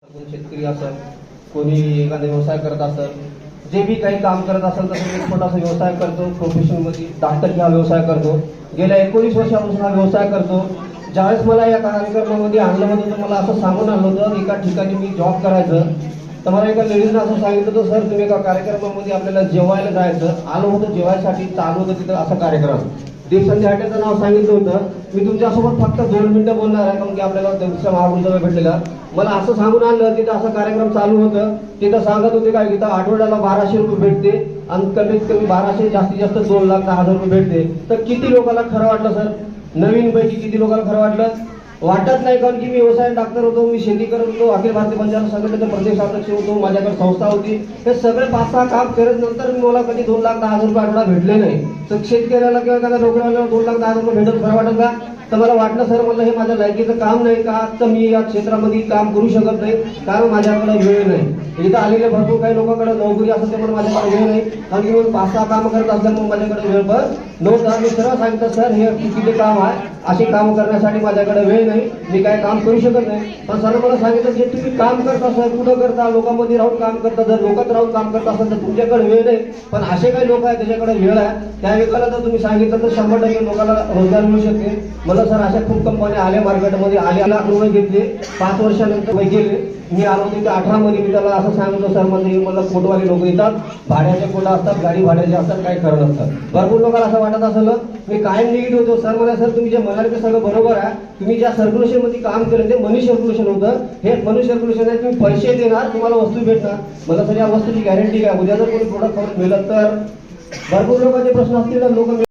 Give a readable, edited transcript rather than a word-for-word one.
कोणी शेतकरी असेल, कोणी एखादा व्यवसाय करत असेल, जे बी काही काम करत असेल तर एक छोटासा व्यवसाय करतो, प्रोफेशनल मध्ये डॉक्टर हा व्यवसाय करतो. गेल्या 19 वर्षापासून हा व्यवसाय करतो. ज्यावेळेस मला या कार्यक्रमामध्ये आणलं होतं तर मला असं सांगून आणलं होतं एका ठिकाणी मी जॉब करायचं. तर मला एका लेडीजनं असं सांगितलं होतं, सर तुम्ही एका कार्यक्रमामध्ये आपल्याला जेवायला जायचं. आलो होतं जेवायसाठी, चालू होतं तिथं असा कार्यक्रम. दीपसंधी हॉटेलचं नाव सांगितलं होतं. मी तुमच्यासोबत फक्त 2 मिनिटं बोलणार आहे, कारण की आपल्याला दुसऱ्या महागुरुचा भेटलेला. मला असं सांगून आणलं तिथं असं कार्यक्रम चालू होतं. तिथं सांगत होते काय तिथं आठवड्याला 1200 रुपये भेटते आणि कमीत कमी 1200 जास्तीत जास्त 2,10,000 रुपये भेटते. तर किती लोकांना खरं वाटलं सर? नवीन पैकी किती लोकांना खरं वाटलं? वाटत नाही, कारण की मी व्यवसाय डॉक्टर होतो, मी शेती करत होतो, अखिल भारतीय पंचायत संघटनेचा प्रदेश अध्यक्ष होतो, माझ्याकडे संस्था होती. हे सगळे 5-6 काम करत नंतर मला कधी 2,10,000 रुपये आठवडा भेटले नाही. तर शेतकऱ्याला किंवा एखाद्या नोकरीवाल्याला 2,10,000 रुपये भेटत खरं वाटत का? तर मला वाटलं सर, मला हे माझ्या लायकीचं काम नाही का, तर मी या क्षेत्रामध्ये काम करू शकत नाही, कारण माझ्याकडे वेळ नाही. इथं आलेले भरपूर काही लोकांकडे नोकरी असते पण माझ्याकडे वेळ नाही, कारण की मी 5-6 काम करत असल्यामुळे माझ्याकडे वेळ पण नव्हता. मी सरळ सांगितलं, सर हे किती काम आहे, असे काम करण्यासाठी माझ्याकडे वेळ नाही, मी काय काम करू शकत नाही. पण सर मला सांगितलं जे तुम्ही काम करता सर, कुठं करता, लोकांमध्ये राहून काम करता, जर लोकात राहून काम करता असेल तर तुमच्याकडे वेळ नाही. पण असे काही लोक आहेत त्याच्याकडे वेळ आहे, त्या वेळेला जर तुम्ही सांगितलं तर 100% लोकांना रोजगार मिळू शकते. मला सर अशा खूप कंपन्या आल्या मार्केटमध्ये, आले लाख रुपये घेतले, 5 वर्षानंतर गेले. मी आलो होतो ते 18 मध्ये. मी त्याला असं सांगितलं, सर म्हणजे मला कोटवाले लोक येतात, भाड्याचे कोट असतात, गाडी भाड्याचे असतात, काही खरं नसतात. भरपूर लोकांना असं वाटत असेल. मी कायम निगेटिव्ह होतो. सर मला, सर तुम्ही जे म्हणाले ते सगळं बरोबर आहे. तुम्ही ज्या सर्क्युलेशन मध्ये काम केलं ते मनी सर्क्युलेशन होतं. हे मनी सर्क्युलेशन आहे, तुम्ही पैसे देणार, तुम्हाला वस्तू भेटणार. मला सर या वस्तूची गॅरंटी काय? उद्या जर कोणी प्रोडक्ट मिळत तर भरपूर लोकांचे प्रश्न असतील तर लोक